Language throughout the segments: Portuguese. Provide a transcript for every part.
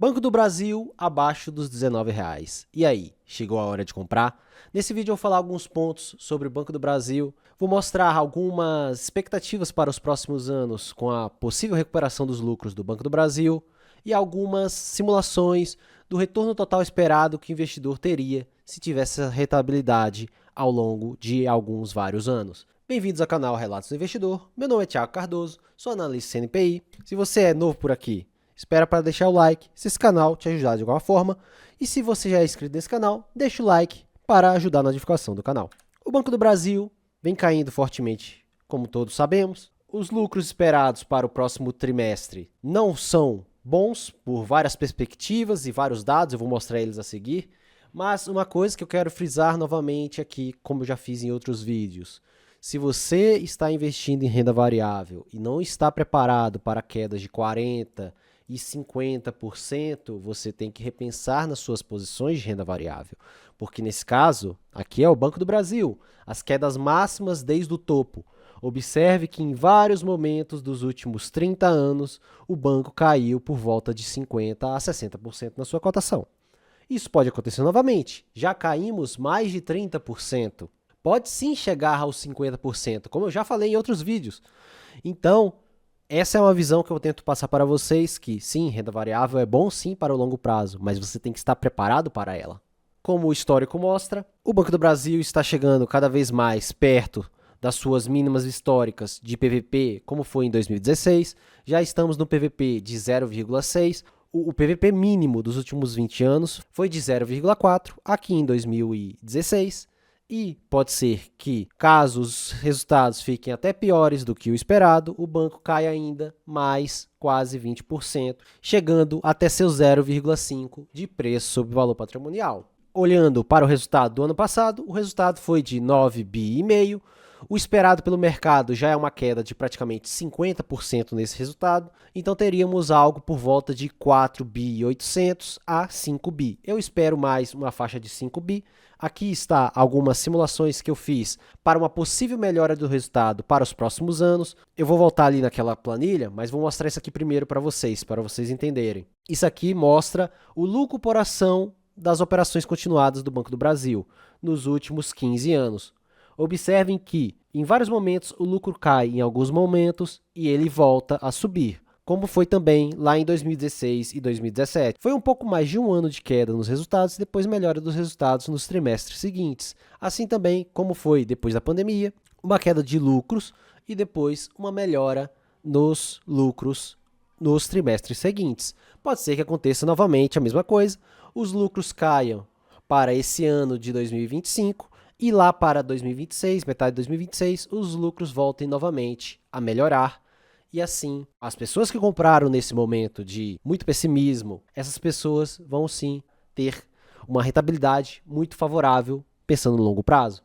Banco do Brasil abaixo dos R$19. E aí, chegou a hora de comprar? Nesse vídeo eu vou falar alguns pontos sobre o Banco do Brasil, vou mostrar algumas expectativas para os próximos anos com a possível recuperação dos lucros do Banco do Brasil e algumas simulações do retorno total esperado que o investidor teria se tivesse essa rentabilidade ao longo de vários anos. Bem-vindos ao canal Relatos do Investidor, meu nome é Thiago Cardoso, sou analista CNPI. Se você é novo por aqui, espera para deixar o like se esse canal te ajudar de alguma forma. E se você já é inscrito nesse canal, deixa o like para ajudar na divulgação do canal. O Banco do Brasil vem caindo fortemente, como todos sabemos. Os lucros esperados para o próximo trimestre não são bons por várias perspectivas e vários dados, eu vou mostrar eles a seguir. Mas uma coisa que eu quero frisar novamente aqui, como eu já fiz em outros vídeos. Se você está investindo em renda variável e não está preparado para quedas de 40% e 50%, você tem que repensar nas suas posições de renda variável. Porque nesse caso, aqui é o Banco do Brasil, as quedas máximas desde o topo. Observe que em vários momentos dos últimos 30 anos, o banco caiu por volta de 50% a 60% na sua cotação. Isso pode acontecer novamente, já caímos mais de 30%. Pode sim chegar aos 50%, como eu já falei em outros vídeos. Então, essa é uma visão que eu tento passar para vocês, que sim, renda variável é bom sim para o longo prazo, mas você tem que estar preparado para ela. Como o histórico mostra, o Banco do Brasil está chegando cada vez mais perto das suas mínimas históricas de PVP, como foi em 2016. Já estamos no PVP de 0,6. O PVP mínimo dos últimos 20 anos foi de 0,4 aqui em 2016. E pode ser que, caso os resultados fiquem até piores do que o esperado, o banco caia ainda mais quase 20%, chegando até seu 0,5 de preço sobre valor patrimonial. Olhando para o resultado do ano passado, o resultado foi de 9,5 bi. O esperado pelo mercado já é uma queda de praticamente 50% nesse resultado, então teríamos algo por volta de 4,8 bi a 5 bi. Eu espero mais uma faixa de 5 bi. Aqui está algumas simulações que eu fiz para uma possível melhora do resultado para os próximos anos. Eu vou voltar ali naquela planilha, mas vou mostrar isso aqui primeiro para vocês entenderem. Isso aqui mostra o lucro por ação das operações continuadas do Banco do Brasil nos últimos 15 anos. Observem que, em vários momentos, o lucro cai em alguns momentos e ele volta a subir, como foi também lá em 2016 e 2017. Foi um pouco mais de um ano de queda nos resultados e depois melhora dos resultados nos trimestres seguintes. Assim também como foi depois da pandemia, uma queda de lucros e depois uma melhora nos lucros nos trimestres seguintes. Pode ser que aconteça novamente a mesma coisa, os lucros caiam para esse ano de 2025, e lá para 2026, metade de 2026, os lucros voltem novamente a melhorar. E assim, as pessoas que compraram nesse momento de muito pessimismo, essas pessoas vão sim ter uma rentabilidade muito favorável pensando no longo prazo.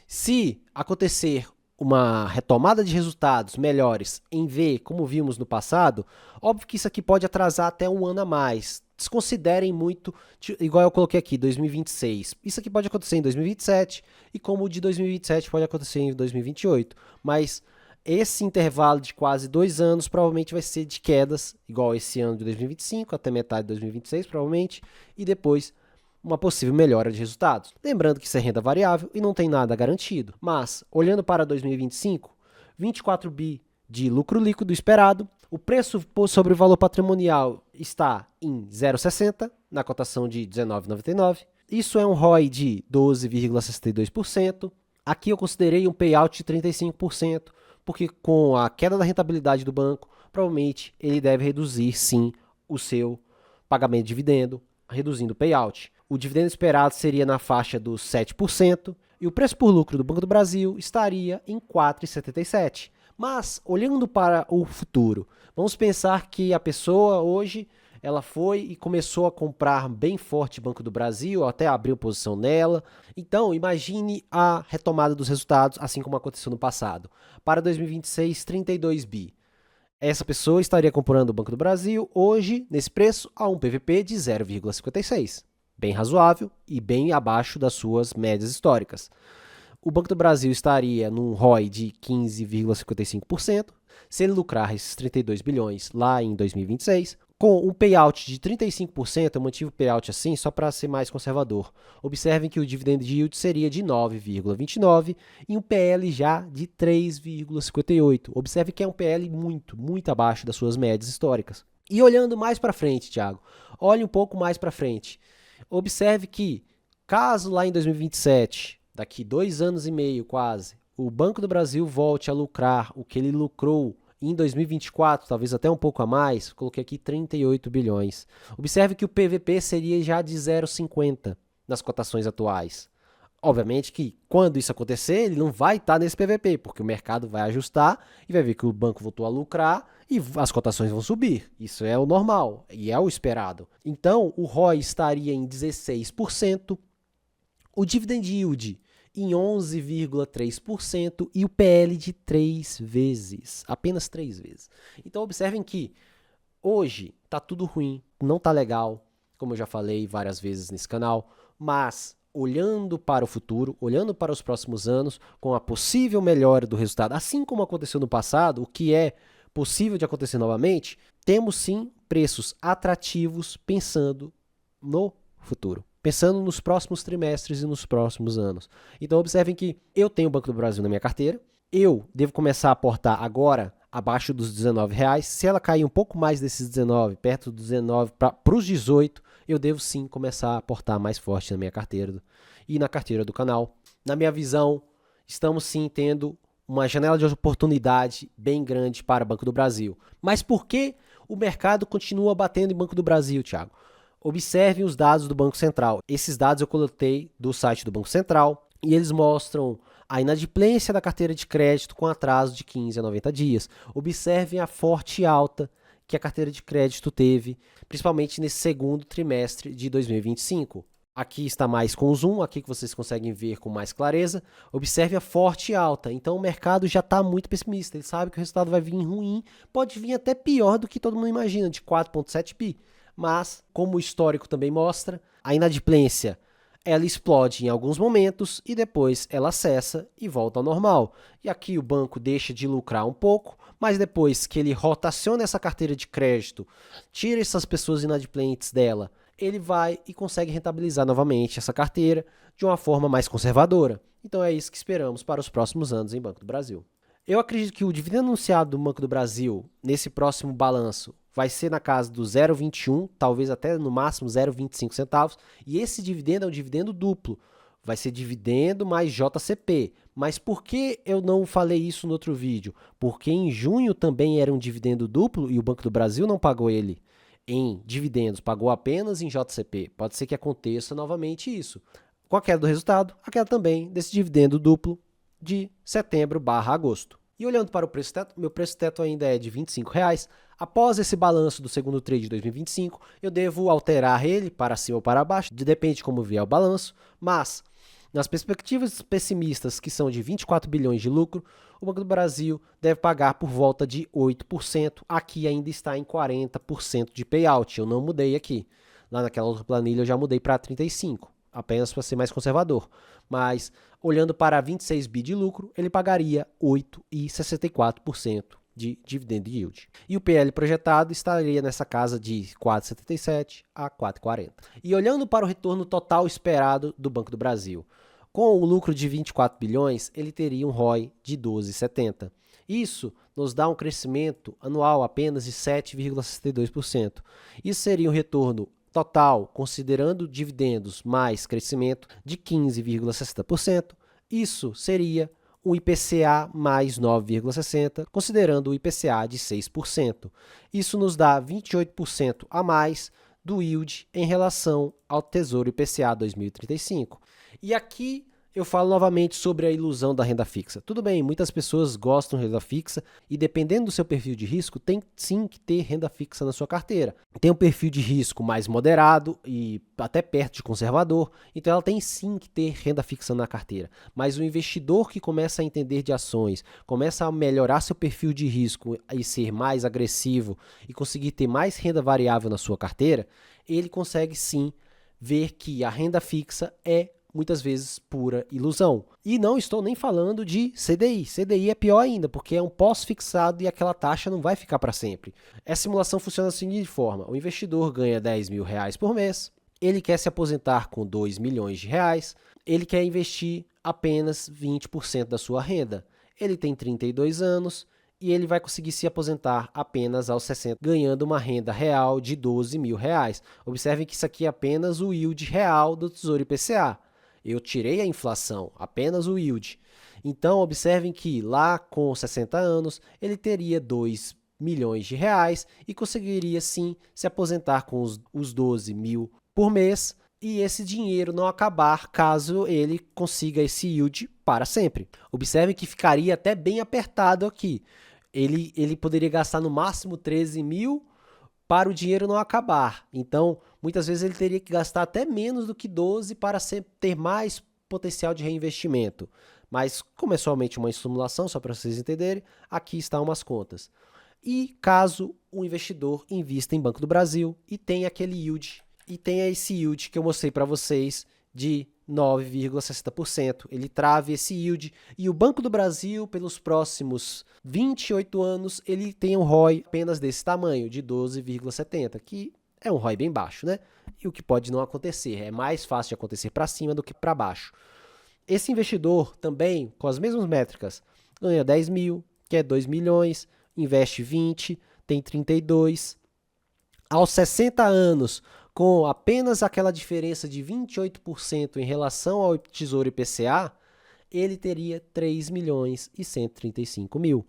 Se acontecer uma retomada de resultados melhores em V, como vimos no passado, óbvio que isso aqui pode atrasar até um ano a mais. Desconsiderem muito, igual eu coloquei aqui, 2026. Isso aqui pode acontecer em 2027 e como o de 2027 pode acontecer em 2028. Mas esse intervalo de quase 2 anos provavelmente vai ser de quedas, igual esse ano de 2025 até metade de 2026 provavelmente, e depois uma possível melhora de resultados. Lembrando que isso é renda variável e não tem nada garantido. Mas, olhando para 2025, 24 bi de lucro líquido esperado, o preço sobre o valor patrimonial está em 0,60, na cotação de 19,99. Isso é um ROI de 12,62%. Aqui eu considerei um payout de 35%, porque com a queda da rentabilidade do banco, provavelmente ele deve reduzir sim o seu pagamento de dividendo, reduzindo o payout. O dividendo esperado seria na faixa dos 7% e o preço por lucro do Banco do Brasil estaria em 4,77. Mas, olhando para o futuro, vamos pensar que a pessoa hoje ela foi e começou a comprar bem forte Banco do Brasil, até abriu posição nela. Então, imagine a retomada dos resultados, assim como aconteceu no passado. Para 2026, 32 bi. Essa pessoa estaria comprando o Banco do Brasil hoje, nesse preço, a um PVP de 0,56. Bem razoável e bem abaixo das suas médias históricas. O Banco do Brasil estaria num ROI de 15,55%. Se ele lucrar esses 32 bilhões lá em 2026, Com um payout de 35%, eu mantive o payout assim só para ser mais conservador. Observem que o dividend yield seria de 9,29 e um PL já de 3,58. Observe que é um PL muito abaixo das suas médias históricas. E olhando mais para frente, Thiago, olhe um pouco mais para frente. Observe que, caso lá em 2027, daqui 2 anos e meio quase, o Banco do Brasil volte a lucrar o que ele lucrou em 2024, talvez até um pouco a mais, coloquei aqui 38 bilhões. Observe que o PVP seria já de 0,50 nas cotações atuais. Obviamente que quando isso acontecer, ele não vai estar nesse PVP, porque o mercado vai ajustar e vai ver que o banco voltou a lucrar e as cotações vão subir. Isso é o normal e é o esperado. Então, o ROI estaria em 16%, o dividend yield em 11,3% e o PL de 3 vezes, apenas 3 vezes. Então observem que hoje está tudo ruim, não está legal, como eu já falei várias vezes nesse canal, mas olhando para o futuro, olhando para os próximos anos, com a possível melhora do resultado, assim como aconteceu no passado, o que é possível de acontecer novamente, temos sim preços atrativos pensando no futuro. Pensando nos próximos trimestres e nos próximos anos. Então observem que eu tenho o Banco do Brasil na minha carteira, eu devo começar a aportar agora abaixo dos R$19. Se ela cair um pouco mais desses 19, perto dos 19 para os 18, eu devo sim começar a aportar mais forte na minha carteira e na carteira do canal. Na minha visão, estamos sim tendo uma janela de oportunidade bem grande para o Banco do Brasil. Mas por que o mercado continua batendo em Banco do Brasil, Thiago? Observem os dados do Banco Central. Esses dados eu coletei do site do Banco Central e eles mostram a inadimplência da carteira de crédito com atraso de 15 a 90 dias. Observem a forte alta que a carteira de crédito teve, principalmente nesse segundo trimestre de 2025. Aqui está mais com zoom, aqui que vocês conseguem ver com mais clareza. Observe a forte alta. Então o mercado já está muito pessimista. Ele sabe que o resultado vai vir ruim, pode vir até pior do que todo mundo imagina, de 4,7 bi. Mas, como o histórico também mostra, a inadimplência ela explode em alguns momentos e depois ela cessa e volta ao normal. E aqui o banco deixa de lucrar um pouco, mas depois que ele rotaciona essa carteira de crédito, tira essas pessoas inadimplentes dela, ele vai e consegue rentabilizar novamente essa carteira de uma forma mais conservadora. Então é isso que esperamos para os próximos anos em Banco do Brasil. Eu acredito que o dividendo anunciado do Banco do Brasil nesse próximo balanço vai ser na casa do 0,21, talvez até no máximo 0,25 centavos, e esse dividendo é um dividendo duplo, vai ser dividendo mais JCP. Mas por que eu não falei isso no outro vídeo? Porque em junho também era um dividendo duplo e o Banco do Brasil não pagou ele em dividendos, pagou apenas em JCP. Pode ser que aconteça novamente isso. Com a queda do resultado, a queda também desse dividendo duplo de setembro/agosto. E olhando para o preço teto, meu preço teto ainda é de R$25. Após esse balanço do segundo trade de 2025, eu devo alterar ele para cima ou para baixo, depende de como vier o balanço, mas nas perspectivas pessimistas, que são de 24 bilhões de lucro, o Banco do Brasil deve pagar por volta de 8%, aqui ainda está em 40% de payout, eu não mudei aqui. Lá naquela outra planilha eu já mudei para 35%, apenas para ser mais conservador. Mas, olhando para 26 bi de lucro, ele pagaria 8,64% de dividend yield. E o PL projetado estaria nessa casa de 4,77 a 4,40. E olhando para o retorno total esperado do Banco do Brasil, com o lucro de 24 bilhões, ele teria um ROI de 12,70. Isso nos dá um crescimento anual apenas de 7,62%. Isso seria um retorno total, considerando dividendos mais crescimento, de 15,60%. Isso seria um IPCA mais 9,60%, considerando o IPCA de 6%. Isso nos dá 28% a mais do yield em relação ao Tesouro IPCA 2035. E aqui eu falo novamente sobre a ilusão da renda fixa. Tudo bem, muitas pessoas gostam de renda fixa e dependendo do seu perfil de risco, tem sim que ter renda fixa na sua carteira. Tem um perfil de risco mais moderado e até perto de conservador, então ela tem sim que ter renda fixa na carteira. Mas o investidor que começa a entender de ações, começa a melhorar seu perfil de risco e ser mais agressivo e conseguir ter mais renda variável na sua carteira, ele consegue sim ver que a renda fixa é muitas vezes pura ilusão. E não estou nem falando de CDI. CDI é pior ainda, porque é um pós-fixado e aquela taxa não vai ficar para sempre. Essa simulação funciona da seguinte forma: o investidor ganha R$ 10.000 por mês, ele quer se aposentar com R$ 2 milhões, ele quer investir apenas 20% da sua renda. Ele tem 32 anos e ele vai conseguir se aposentar apenas aos 60, ganhando uma renda real de R$ 12.000. Observem que isso aqui é apenas o yield real do Tesouro IPCA. Eu tirei a inflação, apenas o yield. Então, observem que lá com 60 anos, ele teria R$ 2 milhões e conseguiria sim se aposentar com os 12 mil por mês, e esse dinheiro não acabar caso ele consiga esse yield para sempre. Observe que ficaria até bem apertado aqui. Ele poderia gastar no máximo 13 mil para o dinheiro não acabar. Então, muitas vezes ele teria que gastar até menos do que 12 para ter mais potencial de reinvestimento. Mas, como é somente uma simulação, só para vocês entenderem, aqui estão umas contas. E caso o investidor invista em Banco do Brasil e tenha aquele yield, e tenha esse yield que eu mostrei para vocês de 9,60%. Ele trave esse yield e o Banco do Brasil, pelos próximos 28 anos, ele tem um ROI apenas desse tamanho, de 12,70%, que é um ROI bem baixo, né? E o que pode não acontecer, é mais fácil de acontecer para cima do que para baixo. Esse investidor também, com as mesmas métricas, ganha 10 mil, quer 2 milhões, investe 20, tem 32. Aos 60 anos, com apenas aquela diferença de 28% em relação ao Tesouro IPCA, ele teria 3 milhões e 135 mil.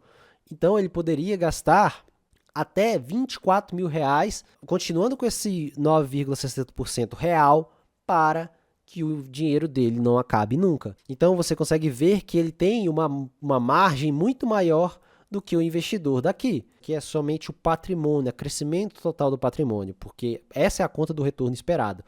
Então, ele poderia gastar até 24 mil reais, continuando com esse 9,60% real, para que o dinheiro dele não acabe nunca. Então, você consegue ver que ele tem uma margem muito maior do que o investidor daqui, que é somente o patrimônio, o crescimento total do patrimônio, porque essa é a conta do retorno esperado.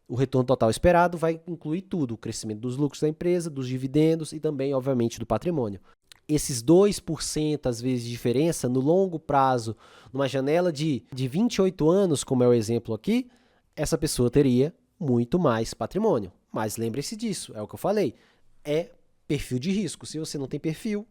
O retorno total esperado vai incluir tudo, o crescimento dos lucros da empresa, dos dividendos e também, obviamente, do patrimônio. Esses 2%, às vezes, de diferença, no longo prazo, numa janela de 28 anos, como é o exemplo aqui, essa pessoa teria muito mais patrimônio. Mas lembre-se disso, é o que eu falei, é perfil de risco. Se você não tem perfil,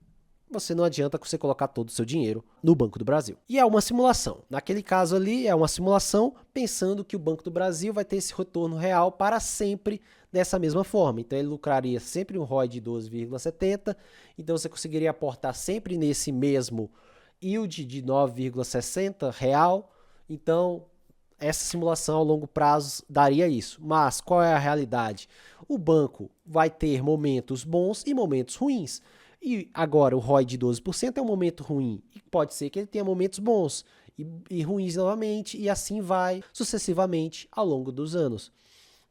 você não adianta você colocar todo o seu dinheiro no Banco do Brasil. E é uma simulação. Naquele caso ali, é uma simulação pensando que o Banco do Brasil vai ter esse retorno real para sempre dessa mesma forma. Então, ele lucraria sempre um ROI de 12,70. Então, você conseguiria aportar sempre nesse mesmo yield de 9,60 real. Então, essa simulação ao longo prazo daria isso. Mas qual é a realidade? O banco vai ter momentos bons e momentos ruins. E agora o ROI de 12% é um momento ruim. E pode ser que ele tenha momentos bons e ruins novamente, e assim vai sucessivamente ao longo dos anos.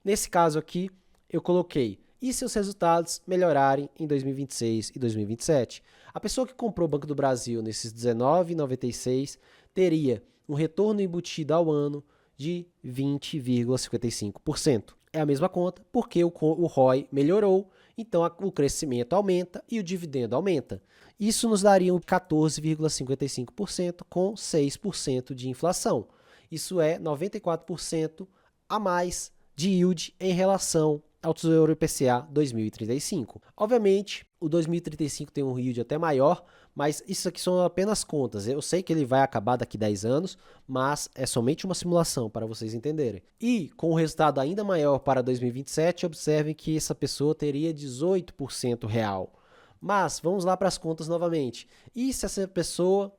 Nesse caso aqui, eu coloquei: e se os resultados melhorarem em 2026 e 2027? A pessoa que comprou o Banco do Brasil nesses R$19,96 teria um retorno embutido ao ano de 20,55%. É a mesma conta, porque o ROI melhorou, então o crescimento aumenta e o dividendo aumenta. Isso nos daria um 14,55% com 6% de inflação. Isso é 94% a mais de yield em relação ao Tesouro IPCA 2035. Obviamente, o 2035 tem um yield até maior, mas isso aqui são apenas contas. Eu sei que ele vai acabar daqui a 10 anos, mas é somente uma simulação para vocês entenderem. E com o resultado ainda maior para 2027, observem que essa pessoa teria 18% real. Mas vamos lá para as contas novamente. E se essa pessoa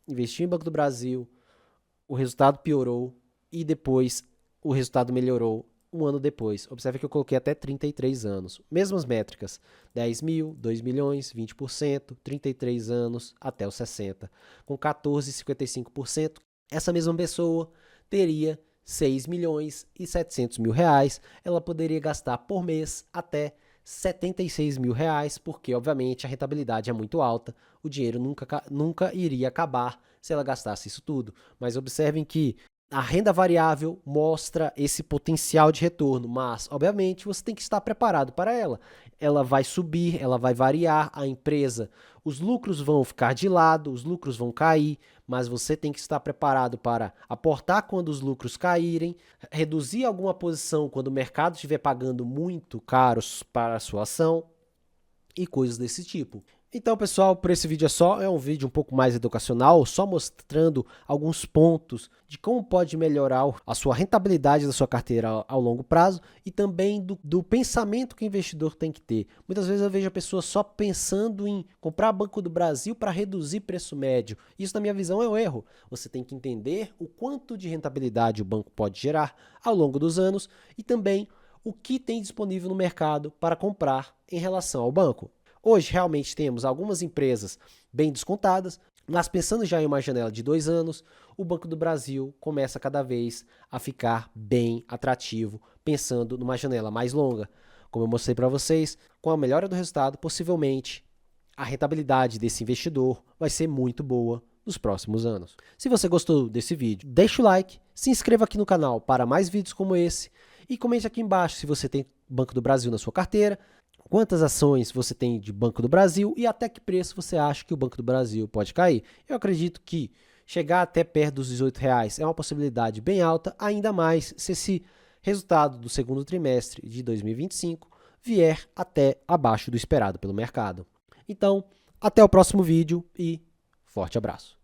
investiu em Banco do Brasil, o resultado piorou e depois o resultado melhorou um ano depois? Observe que eu coloquei até 33 anos. Mesmas métricas: 10 mil, 2 milhões, 20%, 33 anos até os 60. Com 14,55%, essa mesma pessoa teria 6 milhões e 700 mil reais. Ela poderia gastar por mês até 76 mil reais, porque obviamente a rentabilidade é muito alta, o dinheiro nunca iria acabar se ela gastasse isso tudo. Mas observem que A renda variável mostra esse potencial de retorno, mas, obviamente, você tem que estar preparado para ela. Ela vai subir, ela vai variar, a empresa, os lucros vão ficar de lado, os lucros vão cair, mas você tem que estar preparado para aportar quando os lucros caírem, reduzir alguma posição quando o mercado estiver pagando muito caro para a sua ação e coisas desse tipo. Então, pessoal, por esse vídeo é um vídeo um pouco mais educacional, só mostrando alguns pontos de como pode melhorar a sua rentabilidade da sua carteira ao longo prazo e também do pensamento que o investidor tem que ter. Muitas vezes eu vejo a pessoa só pensando em comprar Banco do Brasil para reduzir preço médio. Isso, na minha visão, é um erro. Você tem que entender o quanto de rentabilidade o banco pode gerar ao longo dos anos e também o que tem disponível no mercado para comprar em relação ao banco. Hoje, realmente, temos algumas empresas bem descontadas, mas pensando já em uma janela de 2 anos, o Banco do Brasil começa cada vez a ficar bem atrativo, pensando numa janela mais longa. Como eu mostrei para vocês, com a melhora do resultado, possivelmente a rentabilidade desse investidor vai ser muito boa nos próximos anos. Se você gostou desse vídeo, deixa o like, se inscreva aqui no canal para mais vídeos como esse e comente aqui embaixo se você tem Banco do Brasil na sua carteira, quantas ações você tem de Banco do Brasil e até que preço você acha que o Banco do Brasil pode cair. Eu acredito que chegar até perto dos R$18 é uma possibilidade bem alta, ainda mais se esse resultado do segundo trimestre de 2025 vier até abaixo do esperado pelo mercado. Então, até o próximo vídeo e forte abraço.